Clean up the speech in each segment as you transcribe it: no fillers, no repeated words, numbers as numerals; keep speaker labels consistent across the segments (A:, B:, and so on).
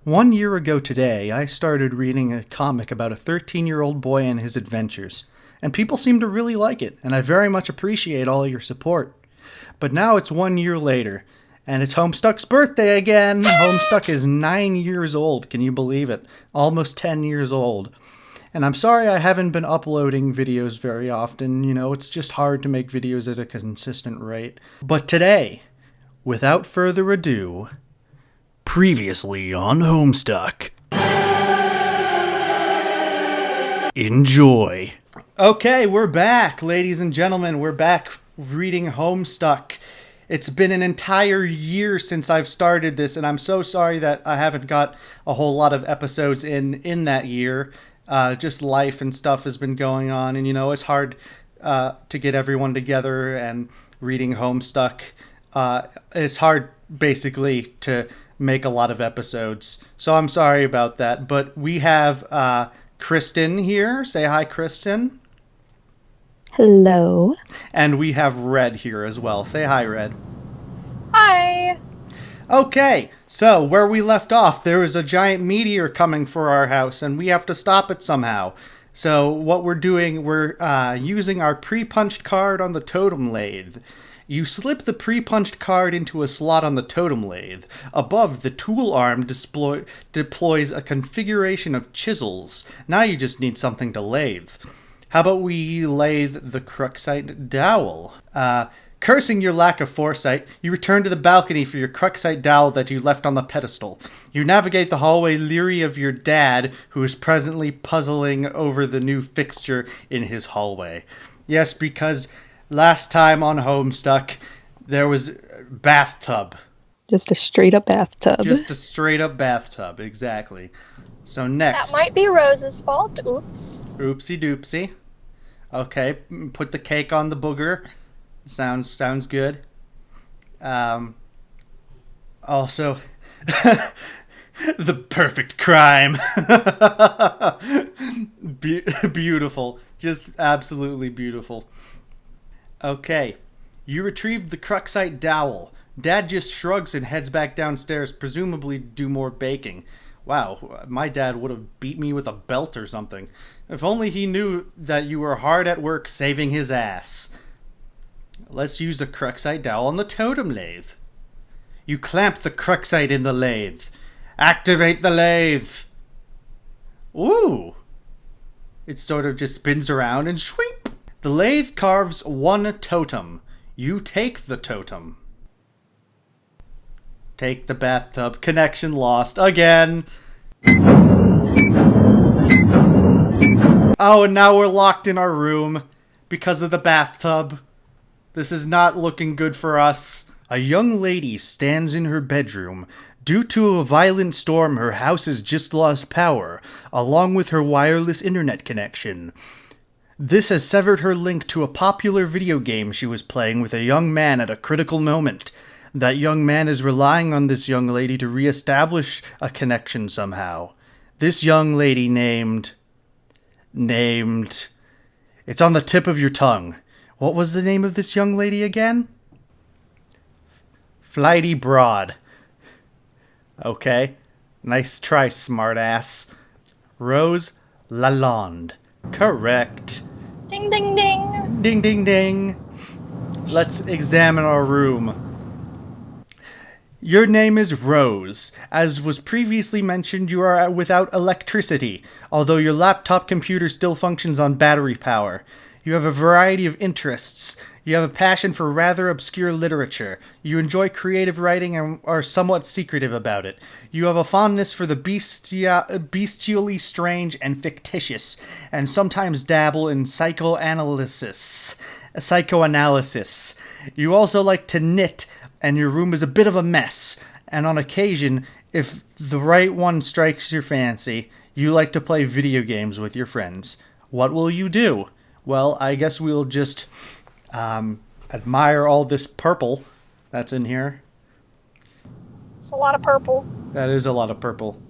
A: 1 year ago today, I started reading a comic about a 13-year-old boy and his adventures, and people seem to really like it, and I very much appreciate all your support. But now it's 1 year later, and it's Homestuck's birthday again! Homestuck is 9 years old, can you believe it? Almost 10 years old. And I'm sorry I haven't been uploading videos very often, it's just hard to make videos at a consistent rate. But today, without further ado, previously on Homestuck. Enjoy. Okay, we're back, ladies and gentlemen. We're back reading Homestuck. It's been an entire year since I've started this, and I'm so sorry that I haven't got a whole lot of episodes in that year. Just life and stuff has been going on, and it's hard to get everyone together and reading Homestuck. It's hard, basically, to make a lot of episodes. So I'm sorry about that. But we have Kristen here. Say hi, Kristen.
B: Hello.
A: And we have Red here as well. Say hi, Red.
C: Hi.
A: Okay, so where we left off, there was a giant meteor coming for our house, and we have to stop it somehow. So what we're doing, we're using our pre-punched card on the totem lathe. You slip the pre-punched card into a slot on the totem lathe. Above, the tool arm deploys a configuration of chisels. Now you just need something to lathe. How about we lathe the Cruxite dowel? Cursing your lack of foresight, you return to the balcony for your Cruxite dowel that you left on the pedestal. You navigate the hallway leery of your dad, who is presently puzzling over the new fixture in his hallway. Yes, because last time on Homestuck, there was a bathtub.
B: Just a straight up bathtub.
A: Just a straight up bathtub, exactly. So next.
C: That might be Rose's fault. Oops.
A: Oopsie doopsie. Okay, put the cake on the booger. Sounds good. Also, the perfect crime. Beautiful. Just absolutely beautiful. Okay, you retrieved the Cruxite dowel. Dad just shrugs and heads back downstairs, presumably do more baking. Wow, my dad would have beat me with a belt or something. If only he knew that you were hard at work saving his ass. Let's use the Cruxite dowel on the totem lathe. You clamp the Cruxite in the lathe. Activate the lathe. Ooh. It sort of just spins around and sweep. The lathe carves one totem. You take the totem. Take the bathtub. Connection lost again. Oh, and now we're locked in our room because of the bathtub. This is not looking good for us. A young lady stands in her bedroom. Due to a violent storm, her house has just lost power, along with her wireless internet connection. This has severed her link to a popular video game she was playing with a young man at a critical moment. That young man is relying on this young lady to reestablish a connection somehow. This young lady named... It's on the tip of your tongue. What was the name of this young lady again? Flighty Broad. Okay. Nice try, smartass. Rose Lalonde. Correct.
C: Ding, ding, ding.
A: Ding, ding, ding. Let's examine our room. Your name is Rose. As was previously mentioned, you are without electricity, although your laptop computer still functions on battery power. You have a variety of interests. You have a passion for rather obscure literature. You enjoy creative writing and are somewhat secretive about it. You have a fondness for the bestially strange and fictitious, and sometimes dabble in psychoanalysis. You also like to knit, and your room is a bit of a mess. And on occasion, if the right one strikes your fancy, you like to play video games with your friends. What will you do? Well, I guess we'll just admire all this purple that's in here.
C: It's a lot of purple.
A: That is a lot of purple.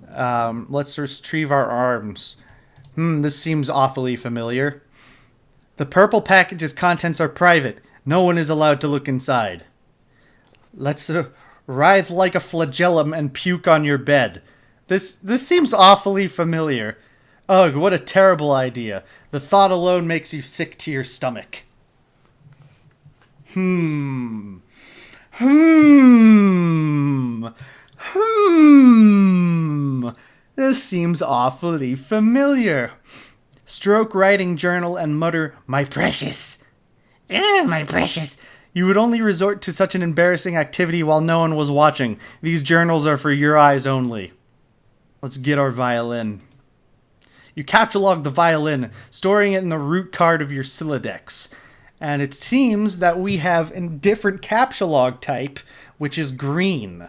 A: Let's retrieve our arms. This seems awfully familiar. The purple package's contents are private. No one is allowed to look inside. Let's writhe like a flagellum, and puke on your bed. This seems awfully familiar. Ugh, what a terrible idea. The thought alone makes you sick to your stomach. Hmm. This seems awfully familiar. Stroke writing journal and mutter, "My precious." My precious. You would only resort to such an embarrassing activity while no one was watching. These journals are for your eyes only. Let's get our violin. You captchalogue the violin, storing it in the root card of your Siladex. And it seems that we have a different captchalogue type, which is green.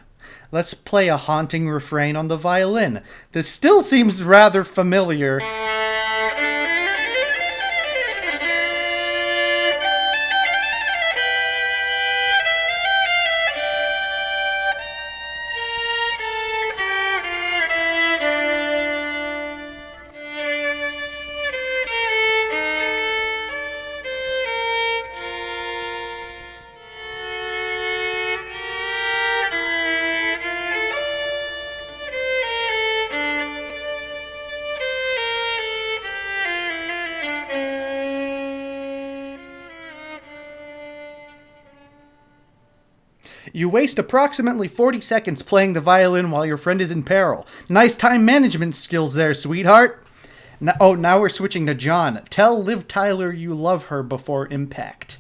A: Let's play a haunting refrain on the violin. This still seems rather familiar. You waste approximately 40 seconds playing the violin while your friend is in peril. Nice time management skills there, sweetheart. Now we're switching to John. Tell Liv Tyler you love her before impact.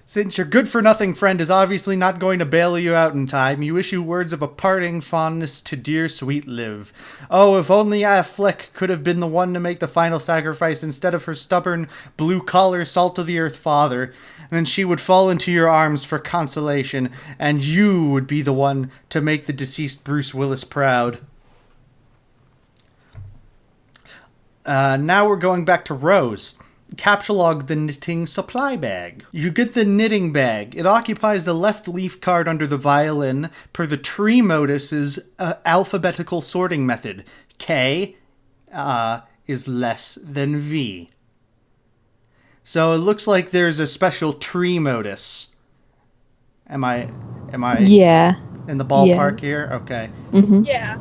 A: Since your good-for-nothing friend is obviously not going to bail you out in time, you issue words of a parting fondness to dear sweet Liv. Oh, if only Affleck could have been the one to make the final sacrifice instead of her stubborn, blue-collar, salt-of-the-earth father, then she would fall into your arms for consolation, and you would be the one to make the deceased Bruce Willis proud. Now we're going back to Rose. Captchalogue the knitting supply bag. You get the knitting bag. It occupies the left leaf card under the violin per the tree modus's alphabetical sorting method. K is less than V. So it looks like there's a special tree modus. Am I
B: Yeah.
A: in the ballpark here? Okay.
C: Yeah.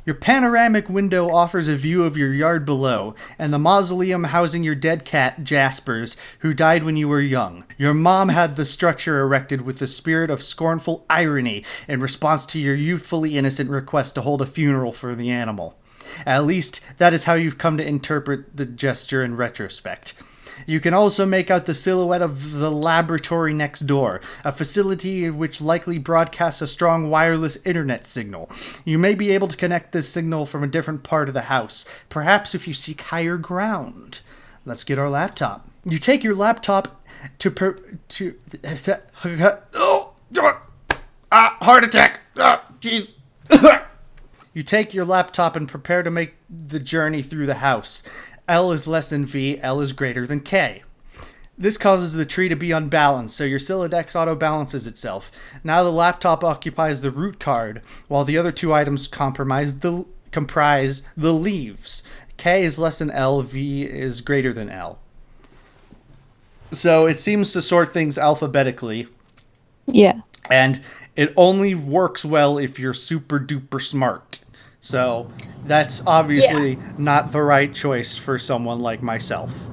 A: Your panoramic window offers a view of your yard below, and the mausoleum housing your dead cat, Jaspers, who died when you were young. Your mom had the structure erected with the spirit of scornful irony in response to your youthfully innocent request to hold a funeral for the animal. At least, that is how you've come to interpret the gesture in retrospect. You can also make out the silhouette of the laboratory next door, a facility which likely broadcasts a strong wireless internet signal. You may be able to connect this signal from a different part of the house, perhaps if you seek higher ground. Let's get our laptop. You take your laptop heart attack! Jeez! You take your laptop and prepare to make the journey through the house. L is less than V, L is greater than K. This causes the tree to be unbalanced, so your Siladex auto-balances itself. Now the laptop occupies the root card, while the other two items comprise the leaves. K is less than L, V is greater than L. So it seems to sort things alphabetically.
B: Yeah.
A: And it only works well if you're super duper smart. So that's obviously not the right choice for someone like myself.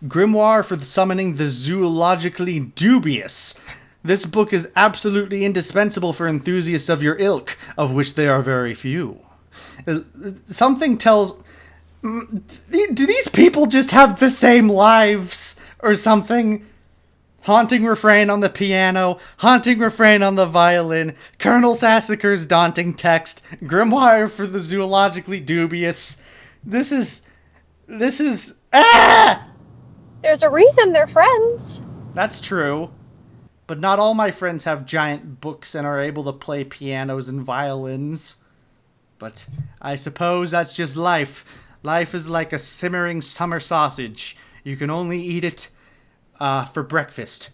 A: Grimoire for summoning the zoologically dubious. This book is absolutely indispensable for enthusiasts of your ilk, of which there are very few. Something tells... Do these people just have the same lives or something? Haunting refrain on the piano, haunting refrain on the violin, Colonel Sassacre's daunting text, grimoire for the zoologically dubious. This is... There's
C: a reason they're friends.
A: That's true. But not all my friends have giant books and are able to play pianos and violins. But I suppose that's just life. Life is like a simmering summer sausage. You can only eat it for breakfast.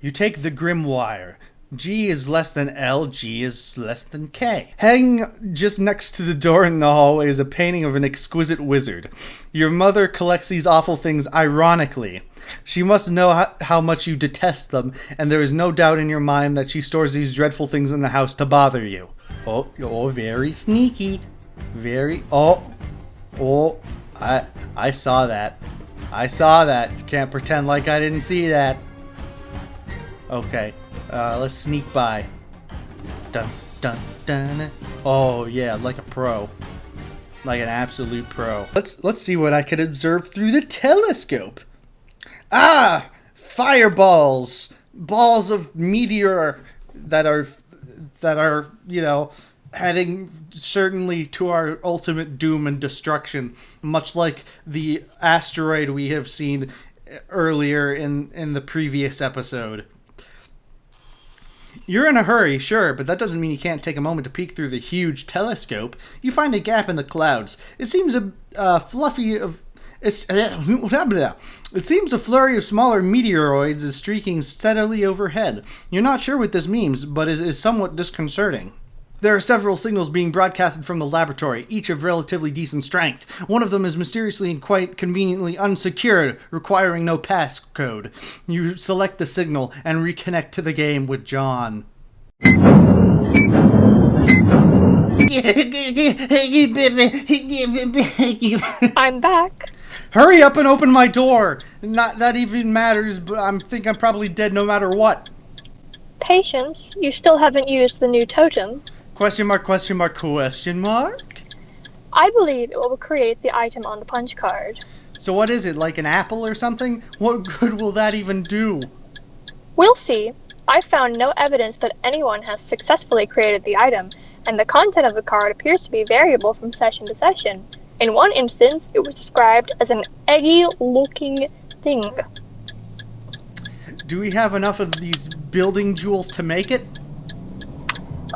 A: You take the grimoire. G is less than L, G is less than K. Hanging just next to the door in the hallway is a painting of an exquisite wizard. Your mother collects these awful things ironically. She must know how much you detest them, and there is no doubt in your mind that she stores these dreadful things in the house to bother you. Oh, very sneaky. I saw that. I saw that. You can't pretend like I didn't see that. Okay, let's sneak by. Dun, dun, dun. Oh yeah, like a pro. Like an absolute pro. Let's see what I can observe through the telescope. Ah! Fireballs! Balls of meteor that are, you know, heading certainly to our ultimate doom and destruction, much like the asteroid we have seen earlier in the previous episode. You're in a hurry, sure, but that doesn't mean you can't take a moment to peek through the huge telescope. You find a gap in the clouds. It seems a flurry of smaller meteoroids is streaking steadily overhead. You're not sure what this means, but it is somewhat disconcerting. There are several signals being broadcasted from the laboratory, each of relatively decent strength. One of them is mysteriously and quite conveniently unsecured, requiring no passcode. You select the signal and reconnect to the game with John.
C: I'm back.
A: Hurry up and open my door! Not that even matters, but I'm probably dead no matter what.
C: Patience, you still haven't used the new totem.
A: Question mark, question mark, question mark?
C: I believe it will create the item on the punch card.
A: So what is it, like an apple or something? What good will that even do?
C: We'll see. I found no evidence that anyone has successfully created the item, and the content of the card appears to be variable from session to session. In one instance, it was described as an eggy-looking thing.
A: Do we have enough of these building jewels to make it?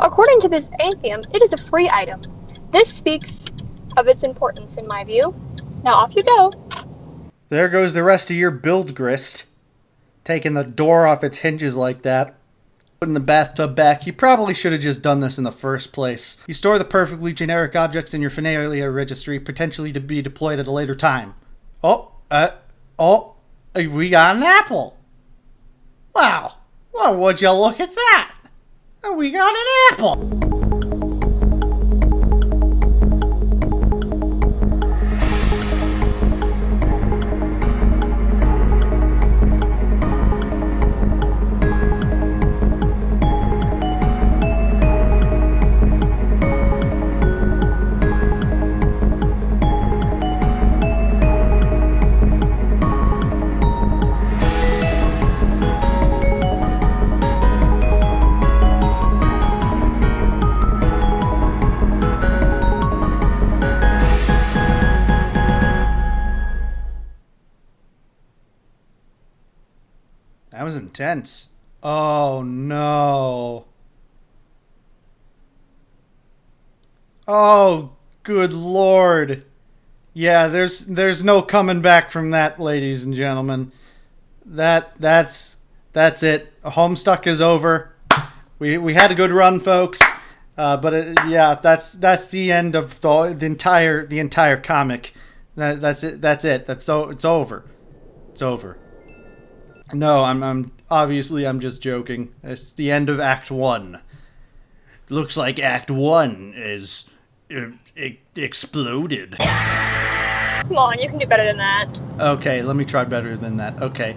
C: According to this anthem, it is a free item. This speaks of its importance, in my view. Now off you go.
A: There goes the rest of your build grist. Taking the door off its hinges like that. Putting the bathtub back. You probably should have just done this in the first place. You store the perfectly generic objects in your Finalia registry, potentially to be deployed at a later time. We got an apple. Wow. Well, would you look at that? We got an apple. That was intense. Oh no. Oh, good lord. Yeah, there's no coming back from that, ladies and gentlemen. That's it. Homestuck is over. We had a good run, folks. Yeah, that's the end of the entire comic. That's it. It's over. It's over. No, I'm just joking. It's the end of Act 1. Looks like Act 1 is exploded.
C: Come on, you can do better than that.
A: Okay, let me try better than that. Okay.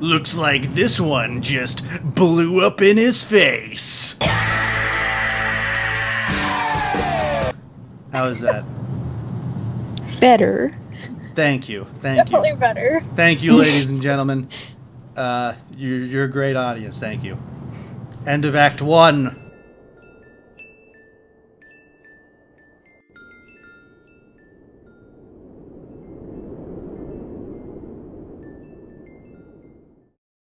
A: Looks like this one just blew up in his face. How is that?
B: Better.
A: Thank you.
C: Definitely better.
A: Thank you, ladies and gentlemen. You're a great audience. Thank you. End of Act 1.